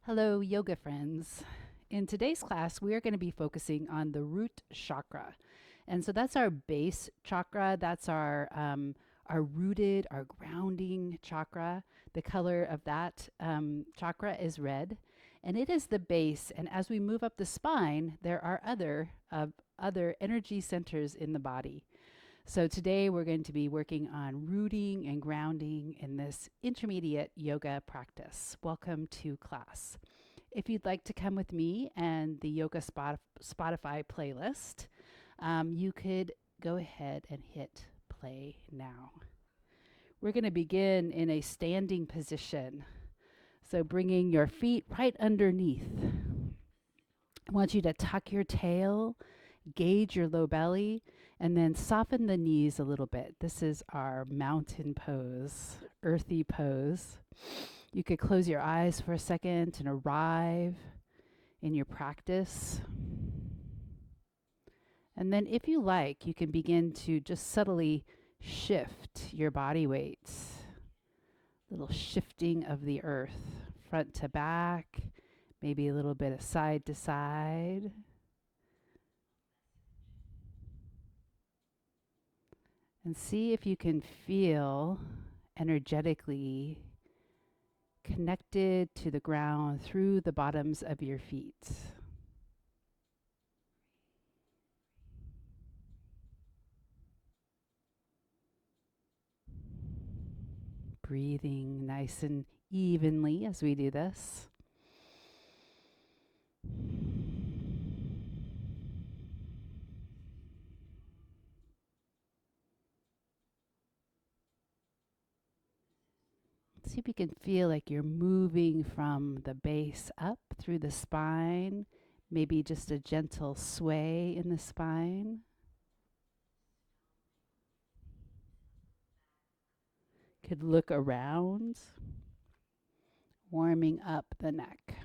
Hello, yoga friends. In today's class, we are going to be focusing on the root chakra. And so that's our base chakra. That's our rooted, our grounding chakra. The color of that chakra is red, and it is the base. And as we move up the spine, there are other energy centers in the body. So today we're going to be working on rooting and grounding in this intermediate yoga practice. Welcome to class. If you'd like to come with me and the Yoga Spotify playlist, you could go ahead and hit play now. We're going to begin in a standing position. So bringing your feet right underneath. I want you to tuck your tail, gauge your low belly, and then soften the knees a little bit. This is our mountain pose, earthy pose. You could close your eyes for a second and arrive in your practice. And then if you like, you can begin to just subtly shift your body weight. Little shifting of the earth, front to back, maybe a little bit of side to side. And see if you can feel energetically connected to the ground through the bottoms of your feet. Breathing nice and evenly as we do this. See if you can feel like you're moving from the base up through the spine, maybe just a gentle sway in the spine. Could look around, warming up the neck.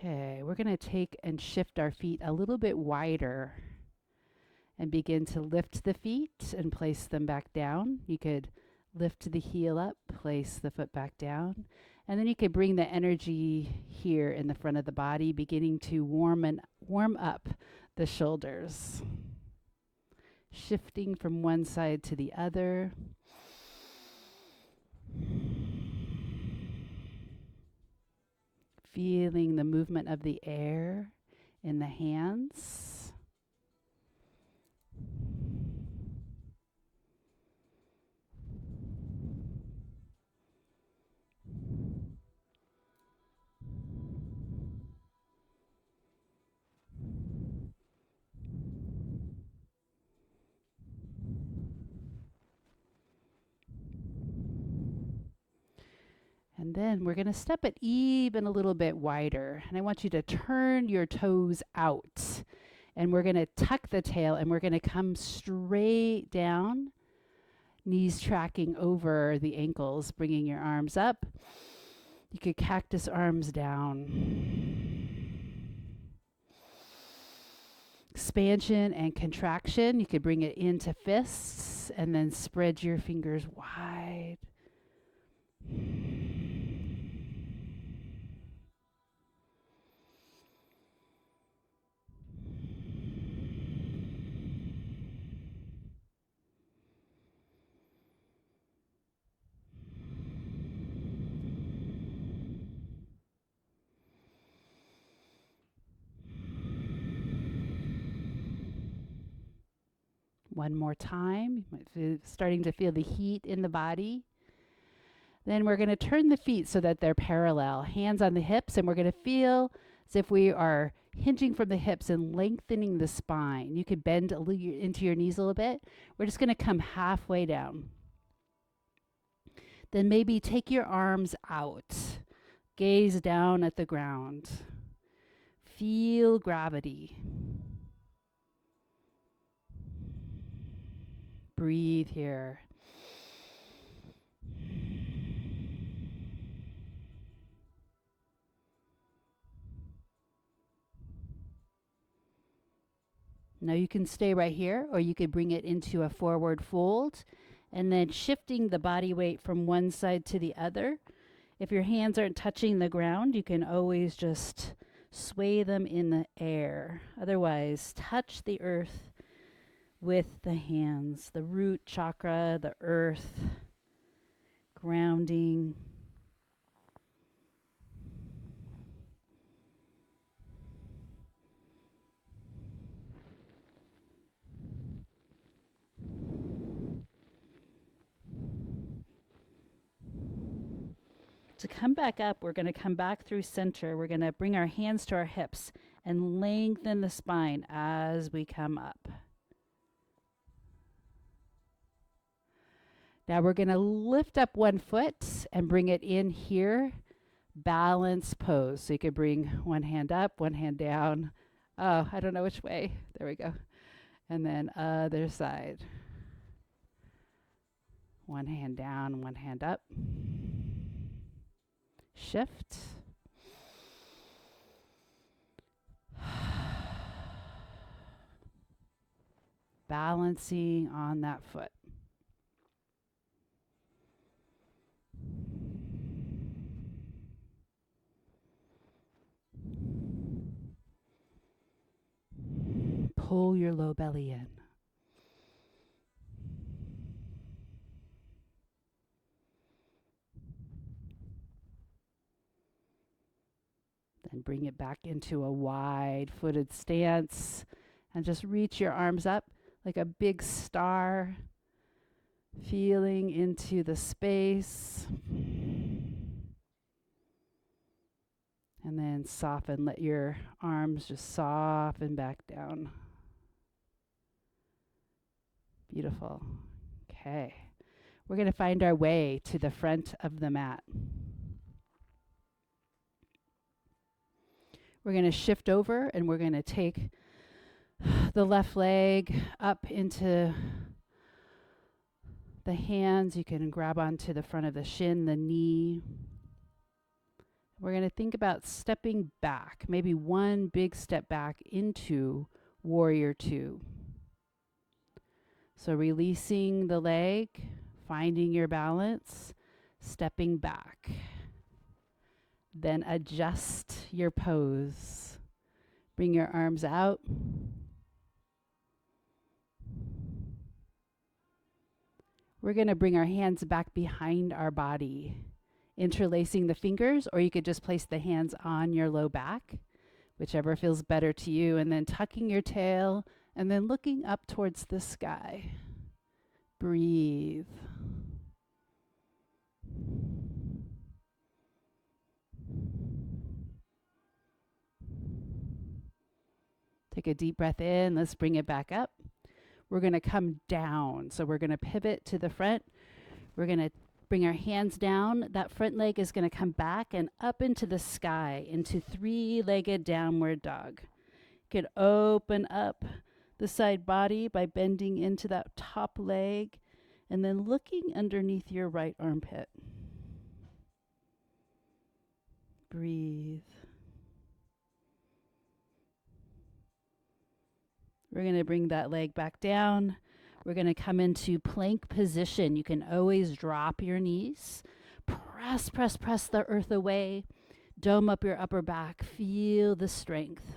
Okay, we're going to take and shift our feet a little bit wider and begin to lift the feet and place them back down. You could lift the heel up, place the foot back down, and then you could bring the energy here in the front of the body, beginning to warm up the shoulders. Shifting from one side to the other. Feeling the movement of the air in the hands. And then we're going to step it even a little bit wider. And I want you to turn your toes out. And we're going to tuck the tail and we're going to come straight down. Knees tracking over the ankles, bringing your arms up. You could cactus arms down. Expansion and contraction. You could bring it into fists and then spread your fingers wide. One more time. You might feel, starting to feel the heat in the body. Then we're going to turn the feet so that they're parallel. Hands on the hips, and we're going to feel as if we are hinging from the hips and lengthening the spine. You could bend into your knees a little bit. We're just going to come halfway down. Then maybe take your arms out. Gaze down at the ground. Feel gravity. Breathe here. Now you can stay right here, or you could bring it into a forward fold and then shifting the body weight from one side to the other. If your hands aren't touching the ground, you can always just sway them in the air. Otherwise, touch the earth with the hands, the root chakra, the earth, grounding. To come back up, we're going to come back through center. We're going to bring our hands to our hips and lengthen the spine as we come up. Now we're going to lift up one foot and bring it in here. Balance pose. So you could bring one hand up, one hand down. Oh, I don't know which way. There we go. And then other side. One hand down, one hand up. Shift. Balancing on that foot. Pull your low belly in. Then bring it back into a wide-footed stance and just reach your arms up like a big star, feeling into the space. And then soften, let your arms just soften back down. Beautiful. Okay. We're going to find our way to the front of the mat. We're going to shift over and we're going to take the left leg up into the hands. You can grab onto the front of the shin, the knee. We're going to think about stepping back, maybe one big step back into warrior two. So releasing the leg, finding your balance, stepping back. Then adjust your pose. Bring your arms out. We're going to bring our hands back behind our body, interlacing the fingers, or you could just place the hands on your low back, whichever feels better to you, and then tucking your tail and then looking up towards the sky. Breathe. Take a deep breath in. Let's bring it back up. We're going to come down. So we're going to pivot to the front. We're going to bring our hands down. That front leg is going to come back and up into the sky, into three-legged downward dog. You can open up the side body by bending into that top leg and then looking underneath your right armpit. Breathe. We're going to bring that leg back down. We're going to come into plank position. You can always drop your knees. Press, press, press the earth away. Dome up your upper back. Feel the strength.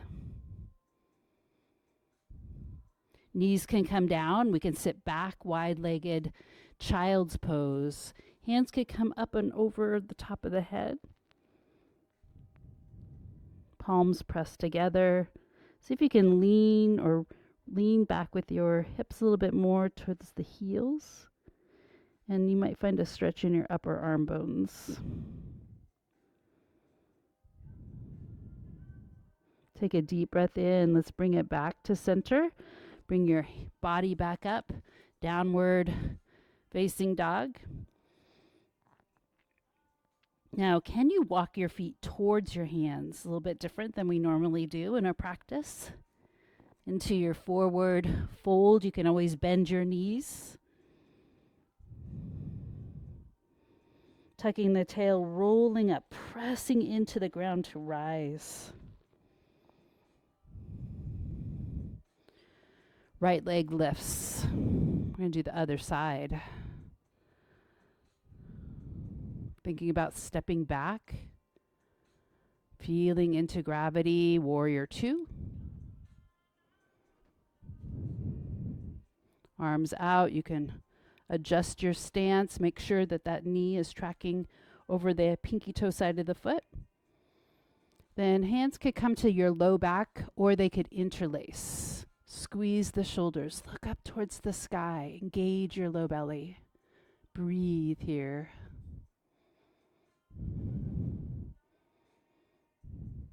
Knees can come down. We can sit back, wide-legged, child's pose. Hands can come up and over the top of the head. Palms pressed together. See if you can lean back with your hips a little bit more towards the heels. And you might find a stretch in your upper arm bones. Take a deep breath in. Let's bring it back to center. Bring your body back up. Downward facing dog. Now, can you walk your feet towards your hands? A little bit different than we normally do in our practice. Into your forward fold. You can always bend your knees. Tucking the tail, rolling up, pressing into the ground to rise. Right leg lifts. We're going to do the other side. Thinking about stepping back. Feeling into gravity, warrior 2. Arms out. You can adjust your stance. Make sure that that knee is tracking over the pinky toe side of the foot. Then hands could come to your low back or they could interlace. Squeeze the shoulders. Look up towards the sky. Engage your low belly. Breathe here.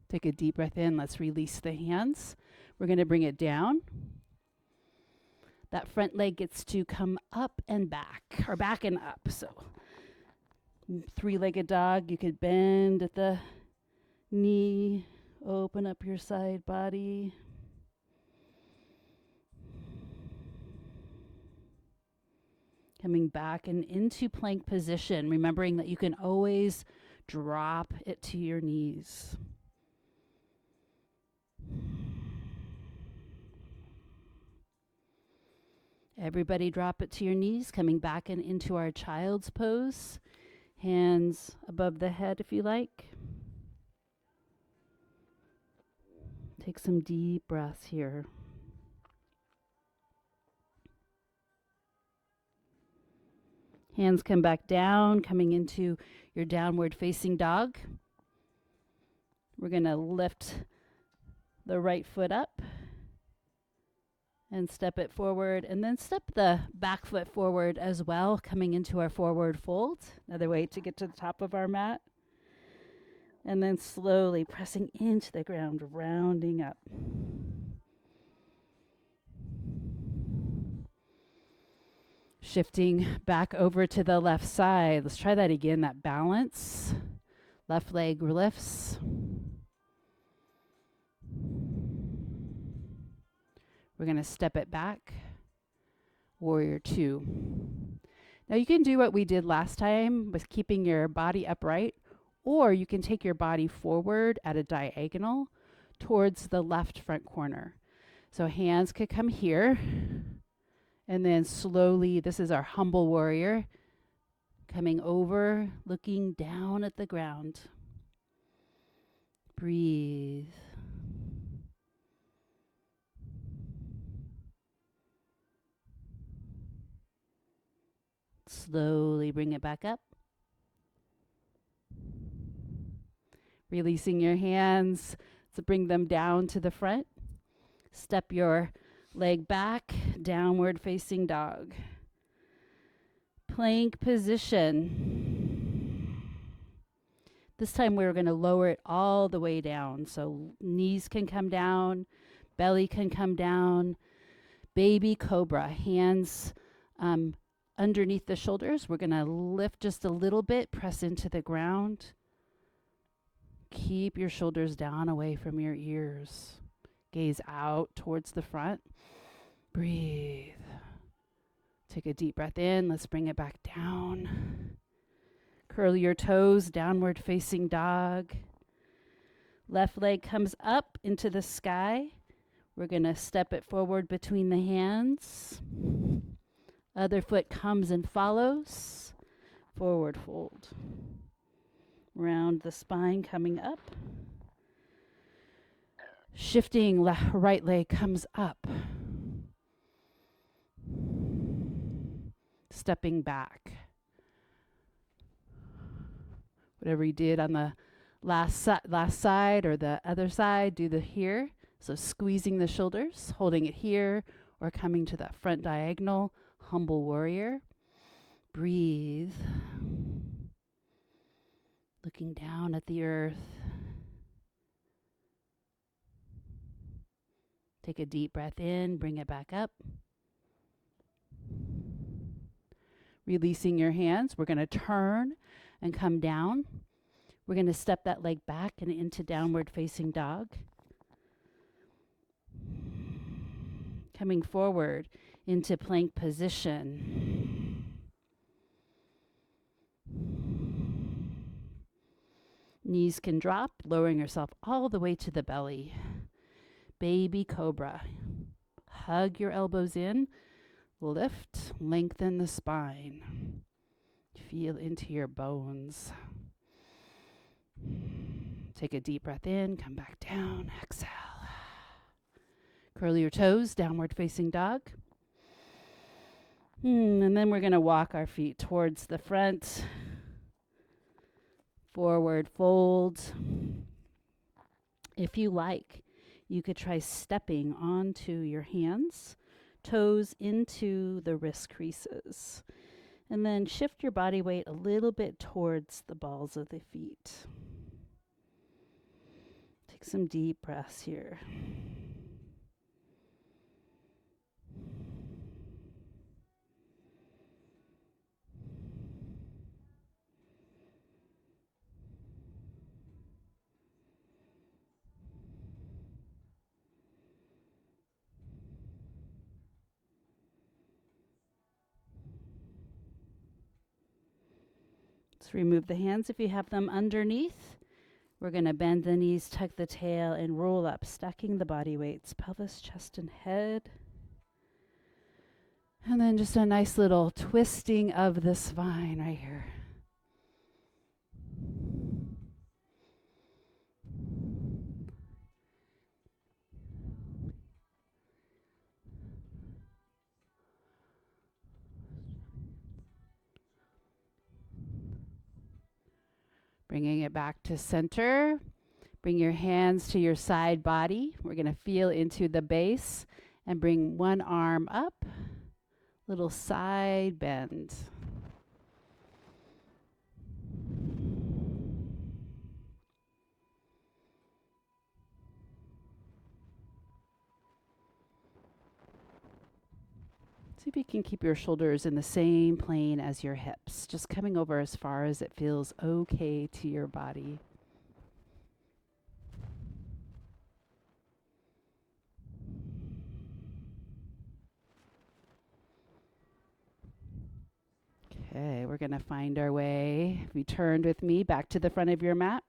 Take a deep breath in. Let's release the hands. We're going to bring it down. That front leg gets to come up and back, or back and up. So, three-legged dog. You could bend at the knee, open up your side body. Coming back and into plank position, remembering that you can always drop it to your knees. Everybody drop it to your knees, coming back and into our child's pose. Hands above the head if you like. Take some deep breaths here. Hands come back down, coming into your downward facing dog. We're going to lift the right foot up and step it forward, and then step the back foot forward as well, coming into our forward fold. Another way to get to the top of our mat. And then slowly pressing into the ground, rounding up. Shifting back over to the left side. Let's try that again, that balance. Left leg lifts. We're going to step it back. Warrior 2. Now you can do what we did last time with keeping your body upright, or you can take your body forward at a diagonal towards the left front corner. So hands could come here, and then slowly, this is our humble warrior, coming over, looking down at the ground. Breathe. Slowly bring it back up. Releasing your hands to bring them down to the front. Step your leg back, downward facing dog. Plank position. This time we're going to lower it all the way down. So knees can come down, belly can come down. Baby cobra, hands underneath the shoulders. We're going to lift just a little bit, press into the ground. Keep your shoulders down away from your ears. Gaze out towards the front. Breathe. Take a deep breath in. Let's bring it back down. Curl your toes, downward facing dog. Left leg comes up into the sky. We're going to step it forward between the hands. Other foot comes and follows. Forward fold. Round the spine coming up. Shifting right leg comes up. Stepping back. Whatever you did on the last side or the other side, do the here. So squeezing the shoulders, holding it here, or coming to that front diagonal. Humble warrior. Breathe. Looking down at the earth. Take a deep breath in, bring it back up. Releasing your hands. We're going to turn and come down. We're going to step that leg back and into downward facing dog. Coming forward into plank position. Knees can drop, lowering yourself all the way to the belly. Baby cobra. hug your elbows in. Lift, lengthen the spine. Feel into your bones. Take a deep breath in, come back down, exhale. Curl your toes, downward facing dog. And then we're going to walk our feet towards the front. Forward fold. If you like, you could try stepping onto your hands, toes into the wrist creases. And then shift your body weight a little bit towards the balls of the feet. Take some deep breaths here. Let's remove the hands if you have them underneath. We're going to bend the knees, tuck the tail, and roll up, stacking the body weights, pelvis, chest, and head. And then just a nice little twisting of the spine right here. Bringing it back to center. Bring your hands to your side body. We're going to feel into the base and bring one arm up. Little side bend. See if you can keep your shoulders in the same plane as your hips, just coming over as far as it feels okay to your body. Okay, we're going to find our way. If you turned with me back to the front of your mat.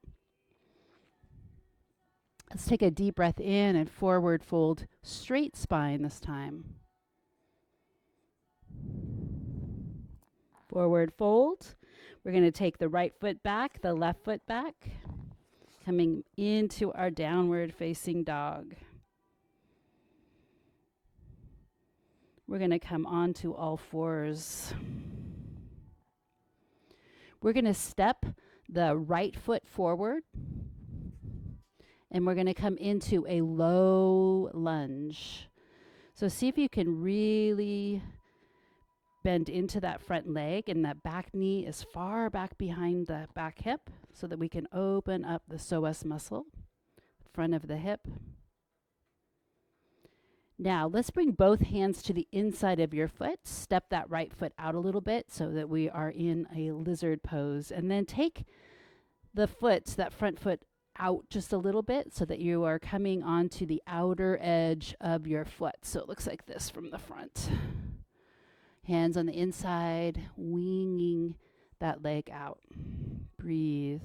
Let's take a deep breath in and forward fold, straight spine this time. Forward fold. We're going to take the right foot back, the left foot back, coming into our downward facing dog. We're going to come onto all fours. We're going to step the right foot forward, and we're going to come into a low lunge. So see if you can really bend into that front leg, and that back knee is far back behind the back hip so that we can open up the psoas muscle, front of the hip. Now let's bring both hands to the inside of your foot. Step that right foot out a little bit so that we are in a lizard pose, and then take the foot, that front foot, out just a little bit so that you are coming onto the outer edge of your foot. So it looks like this from the front. Hands on the inside, winging that leg out. Breathe.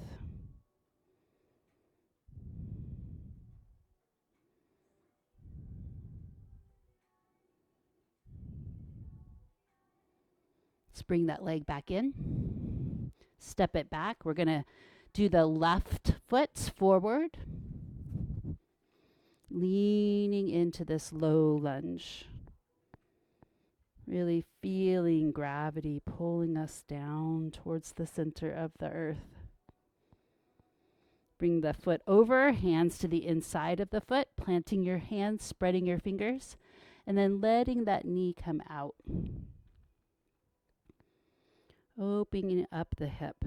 Let's bring that leg back in. Step it back. We're going to do the left foot forward, leaning into this low lunge. Really feeling gravity pulling us down towards the center of the earth. Bring the foot over, hands to the inside of the foot, planting your hands, spreading your fingers, and then letting that knee come out. Opening up the hip.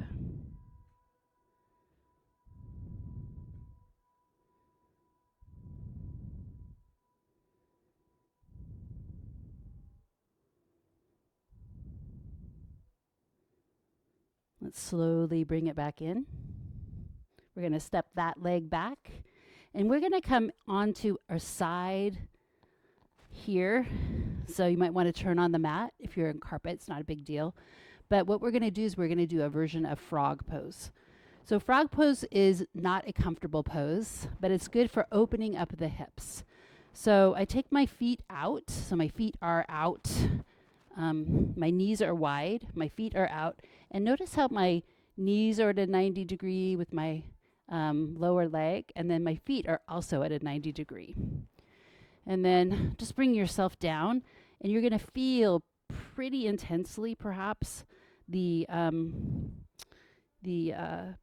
Let's slowly bring it back in. We're going to step that leg back, and we're going to come onto our side here. So you might want to turn on the mat. If you're in carpet, it's not a big deal. But what we're going to do is we're going to do a version of frog pose. So frog pose is not a comfortable pose, but it's good for opening up the hips. So I take my feet out. So my feet are out. My knees are wide. My feet are out. And notice how my knees are at a 90 degree with my lower leg. And then my feet are also at a 90 degree. And then just bring yourself down. And you're going to feel pretty intensely, perhaps, the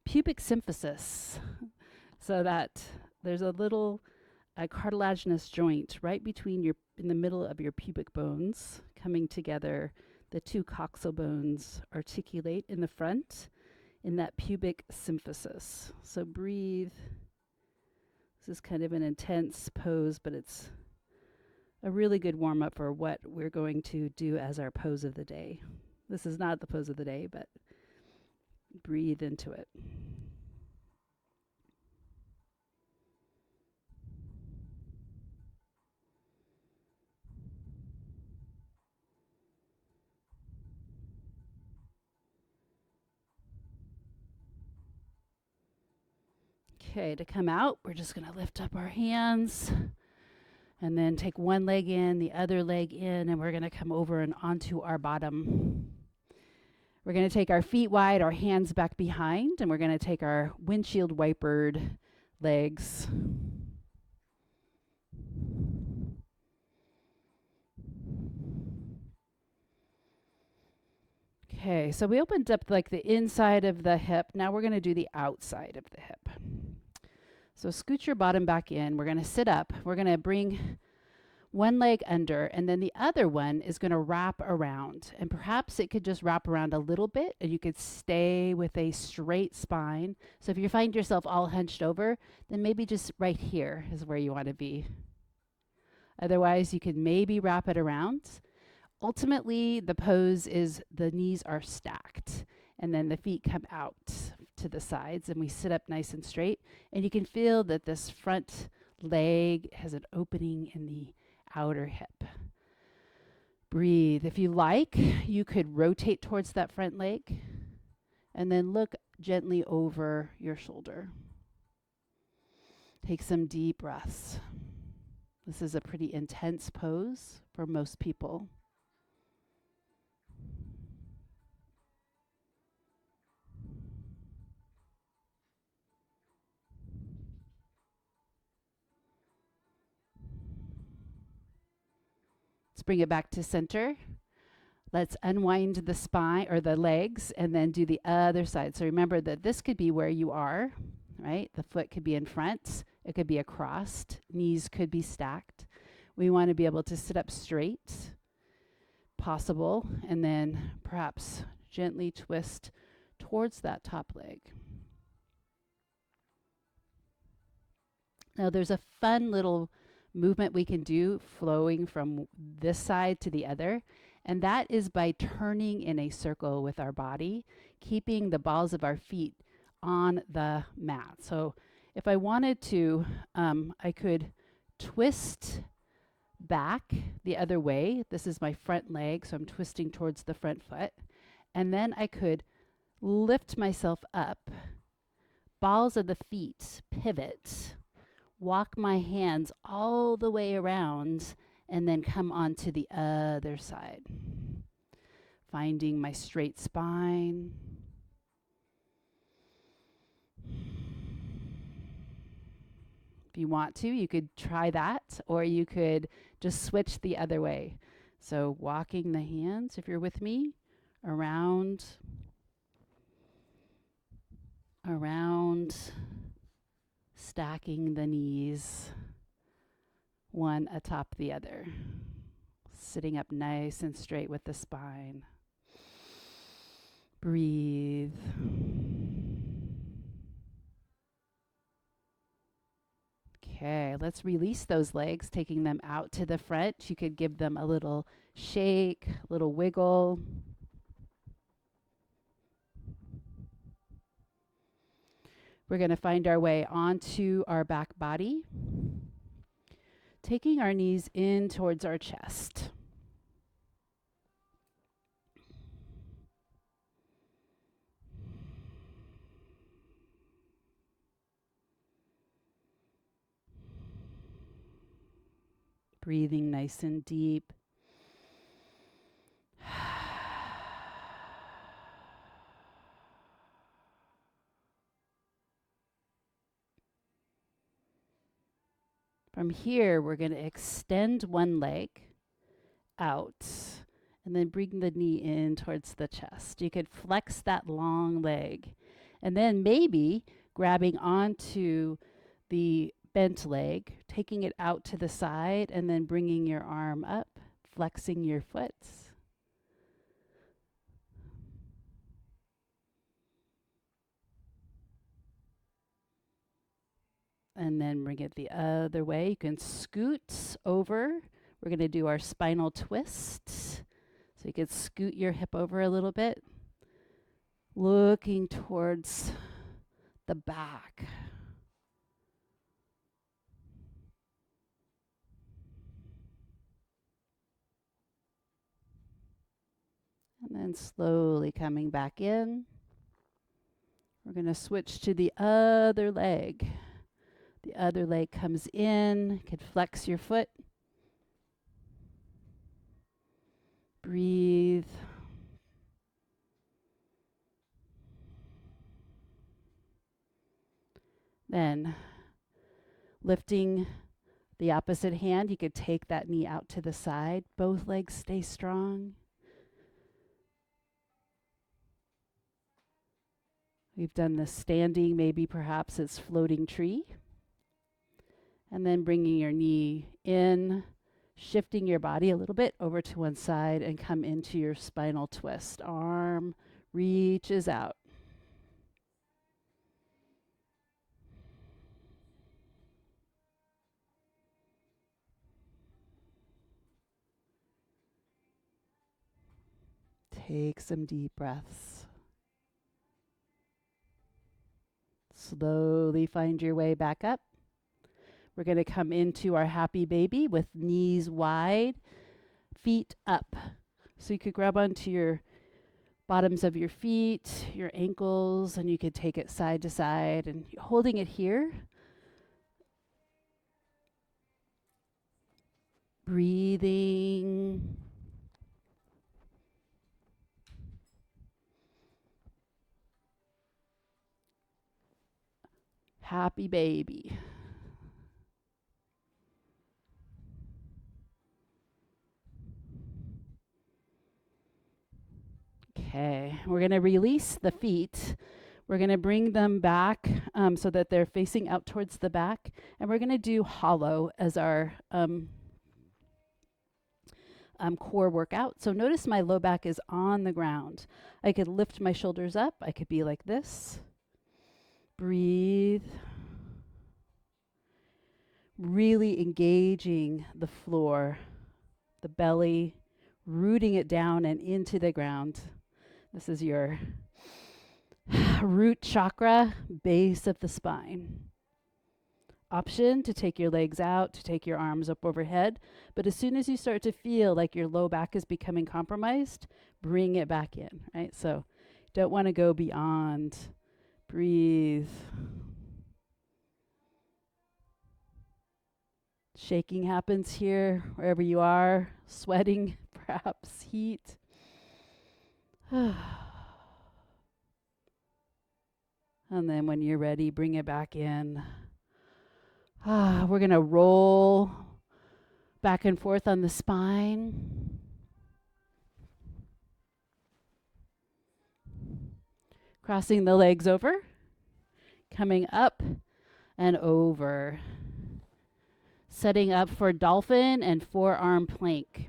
pubic symphysis. So that there's a little cartilaginous joint right in the middle of your pubic bones coming together. The two coxal bones articulate in the front in that pubic symphysis. So breathe. This is kind of an intense pose, but it's a really good warm up for what we're going to do as our pose of the day. This is not the pose of the day, but breathe into it. Okay, to come out, we're just going to lift up our hands and then take one leg in, the other leg in, and we're going to come over and onto our bottom. We're going to take our feet wide, our hands back behind, and we're going to take our windshield wipered legs. Okay, so we opened up like the inside of the hip. Now we're going to do the outside of the hip. So scoot your bottom back in. We're going to sit up. We're going to bring one leg under, and then the other one is going to wrap around. And perhaps it could just wrap around a little bit, and you could stay with a straight spine. So if you find yourself all hunched over, then maybe just right here is where you want to be. Otherwise, you could maybe wrap it around. Ultimately, the pose is the knees are stacked, and then the feet come out to the sides, and we sit up nice and straight. And you can feel that this front leg has an opening in the outer hip. Breathe. If you like, you could rotate towards that front leg, and then look gently over your shoulder. Take some deep breaths. This is a pretty intense pose for most people. Let's bring it back to center. Let's unwind the spine or the legs and then do the other side. So remember that this could be where you are, right? The foot could be in front. It could be across. Knees could be stacked. We want to be able to sit up straight, possible, and then perhaps gently twist towards that top leg. Now there's a fun little movement we can do flowing from this side to the other, and that is by turning in a circle with our body, keeping the balls of our feet on the mat. So if I wanted to, I could twist back the other way. This is my front leg, so I'm twisting towards the front foot. And then I could lift myself up, balls of the feet, pivot, walk my hands all the way around, and then come onto the other side. Finding my straight spine. If you want to, you could try that, or you could just switch the other way. So walking the hands, if you're with me, around, stacking the knees, one atop the other. Sitting up nice and straight with the spine. Breathe. Okay, let's release those legs, taking them out to the front. You could give them a little shake, a little wiggle. We're going to find our way onto our back body, taking our knees in towards our chest. Breathing nice and deep. From here, we're going to extend one leg out and then bring the knee in towards the chest. You could flex that long leg and then maybe grabbing onto the bent leg, taking it out to the side and then bringing your arm up, flexing your foot. And then bring it the other way. You can scoot over. We're going to do our spinal twist. So you can scoot your hip over a little bit, looking towards the back. And then slowly coming back in. We're going to switch to the other leg. The other leg comes in. You can flex your foot. Breathe. Then lifting the opposite hand, you could take that knee out to the side. Both legs stay strong. We've done the standing, maybe perhaps it's floating tree. And then bringing your knee in, shifting your body a little bit over to one side and come into your spinal twist. Arm reaches out. Take some deep breaths. Slowly find your way back up. We're going to come into our happy baby with knees wide, feet up. So you could grab onto your bottoms of your feet, your ankles, and you could take it side to side and holding it here. Breathing. Happy baby. Okay, we're going to release the feet. We're going to bring them back so that they're facing out towards the back. And we're going to do hollow as our core workout. So notice my low back is on the ground. I could lift my shoulders up. I could be like this. Breathe. Really engaging the floor, the belly, rooting it down and into the ground. This is your root chakra, base of the spine. Option to take your legs out, to take your arms up overhead. But as soon as you start to feel like your low back is becoming compromised, bring it back in, right? So don't want to go beyond. Breathe. Shaking happens here, wherever you are, sweating, perhaps heat. And then when you're ready, bring it back in. We're going to roll back and forth on the spine. Crossing the legs over, coming up and over. Setting up for dolphin and forearm plank.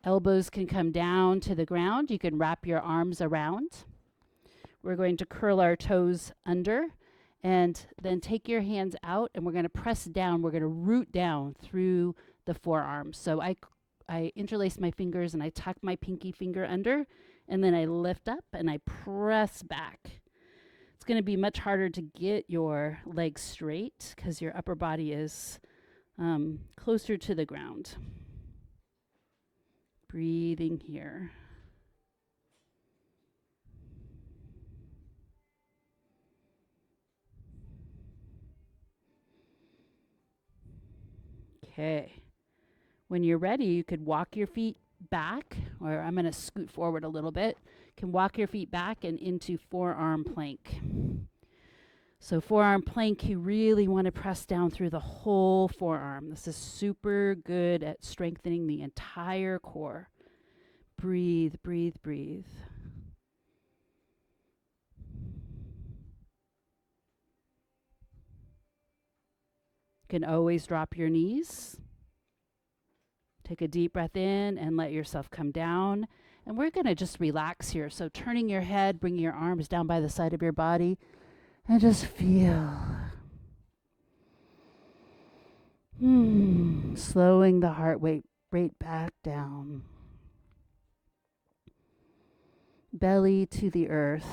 Elbows can come down to the ground. You can wrap your arms around. We're going to curl our toes under and then take your hands out and we're going to press down. We're going to root down through the forearms. So I interlace my fingers and I tuck my pinky finger under and then I lift up and I press back. It's going to be much harder to get your legs straight because your upper body is closer to the ground. Breathing here. Okay. When you're ready, you could walk your feet back, or I'm going to scoot forward a little bit. You can walk your feet back and into forearm plank. So forearm plank, you really want to press down through the whole forearm. This is super good at strengthening the entire core. Breathe, breathe, breathe. You can always drop your knees. Take a deep breath in and let yourself come down. And we're going to just relax here. So turning your head, bringing your arms down by the side of your body, and just feel. Slowing the heart rate back down. Belly to the earth.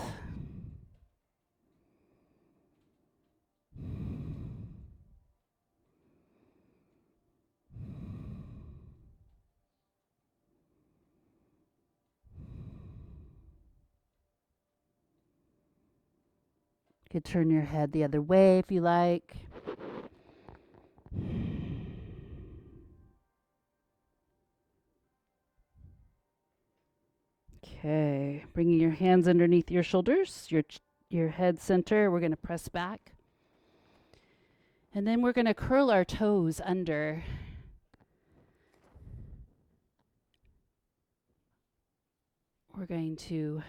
You could turn your head the other way if you like. Okay, bringing your hands underneath your shoulders, your head center. We're going to press back. And then we're going to curl our toes under. We're going to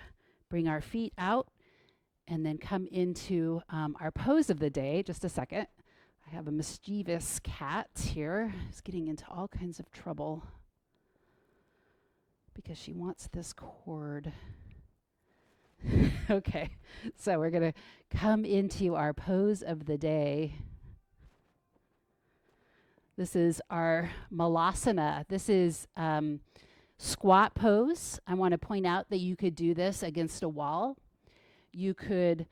bring our feet out and then come into our pose of the day. Just a second. I have a mischievous cat here. She's getting into all kinds of trouble because she wants this cord. Okay, so we're going to come into our pose of the day. This is our malasana. This is squat pose. I want to point out that you could do this against a wall. You could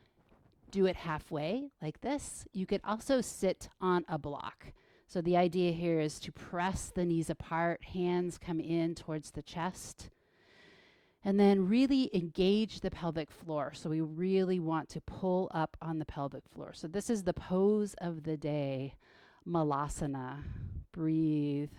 do it halfway like this. You could also sit on a block. So the idea here is to press the knees apart, hands come in towards the chest, and then really engage the pelvic floor. So we really want to pull up on the pelvic floor. So this is the pose of the day, malasana. Breathe.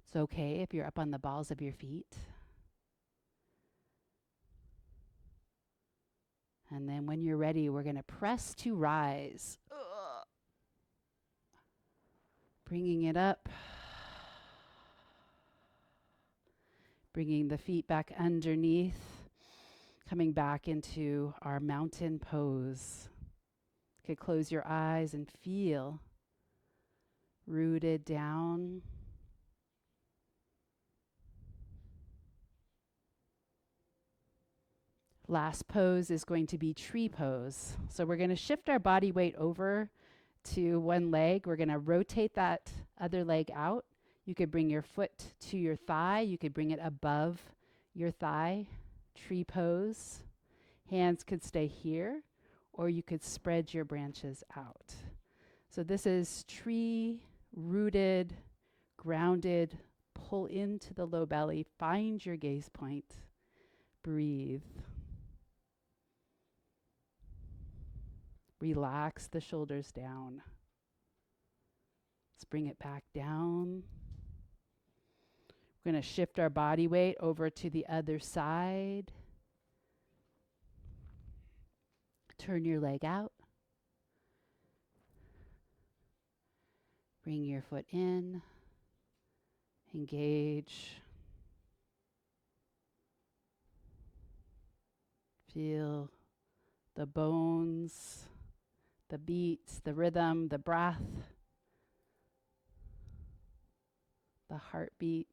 It's okay if you're up on the balls of your feet. And then when you're ready, we're going to press to rise. Bringing it up. Bringing the feet back underneath. Coming back into our mountain pose. You could close your eyes and feel rooted down. Last pose is going to be tree pose. So we're going to shift our body weight over to one leg. We're going to rotate that other leg out. You could bring your foot to your thigh. You could bring it above your thigh. Tree pose. Hands could stay here, or you could spread your branches out. So this is tree, rooted, grounded. Pull into the low belly. Find your gaze point. Breathe. Relax the shoulders down. Let's bring it back down. We're going to shift our body weight over to the other side. Turn your leg out. Bring your foot in. Engage. Feel the bones, the beats, the rhythm, the breath, the heartbeat.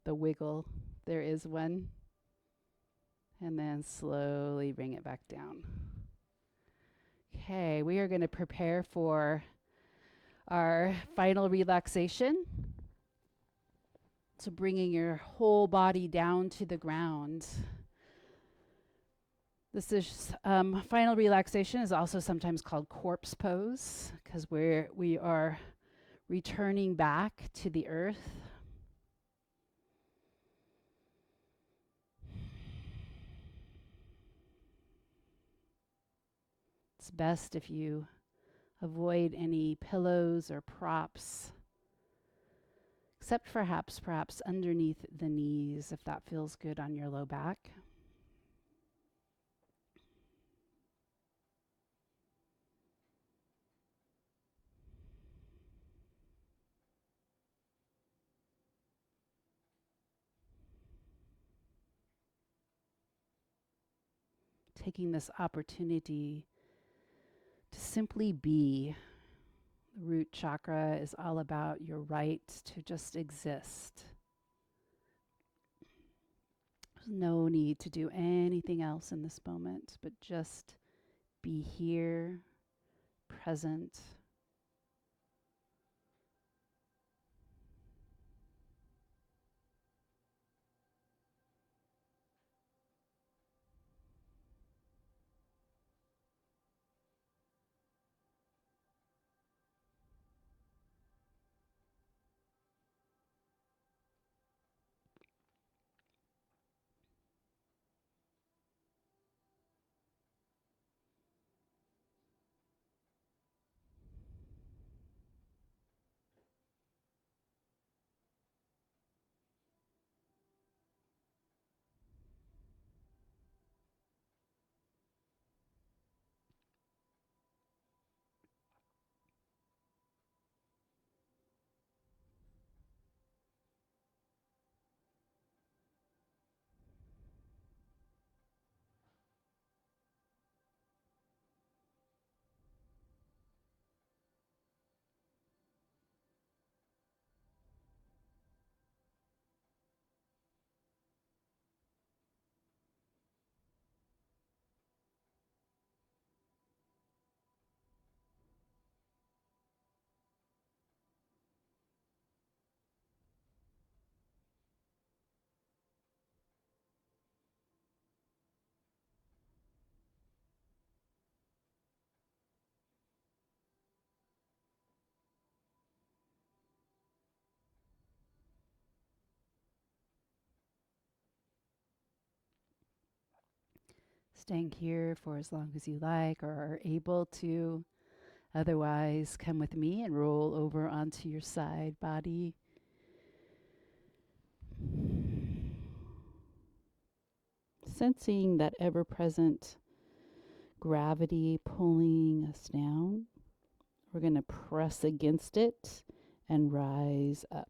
The wiggle, there is one. And then slowly bring it back down. Okay, we are going to prepare for our final relaxation. So bringing your whole body down to the ground. This is final relaxation is also sometimes called corpse pose because we are returning back to the earth. It's best if you avoid any pillows or props, except perhaps underneath the knees if that feels good on your low back. Taking this opportunity to simply be. The root chakra is all about your right to just exist. There's no need to do anything else in this moment, but just be here, present. Staying here for as long as you like or are able to. Otherwise, come with me and roll over onto your side body. Sensing that ever-present gravity pulling us down. We're going to press against it and rise up.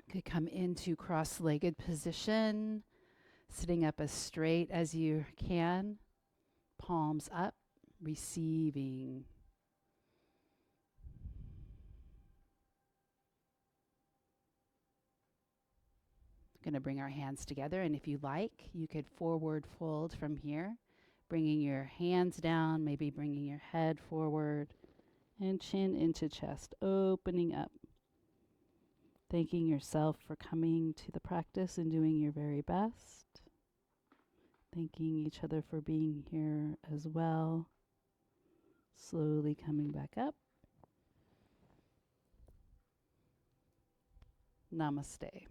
Okay, come into cross-legged position, sitting up as straight as you can, palms up, receiving. Going to bring our hands together, and if you like, you could forward fold from here, bringing your hands down, maybe bringing your head forward, and chin into chest, opening up. Thanking yourself for coming to the practice and doing your very best. Thanking each other for being here as well. Slowly coming back up. Namaste.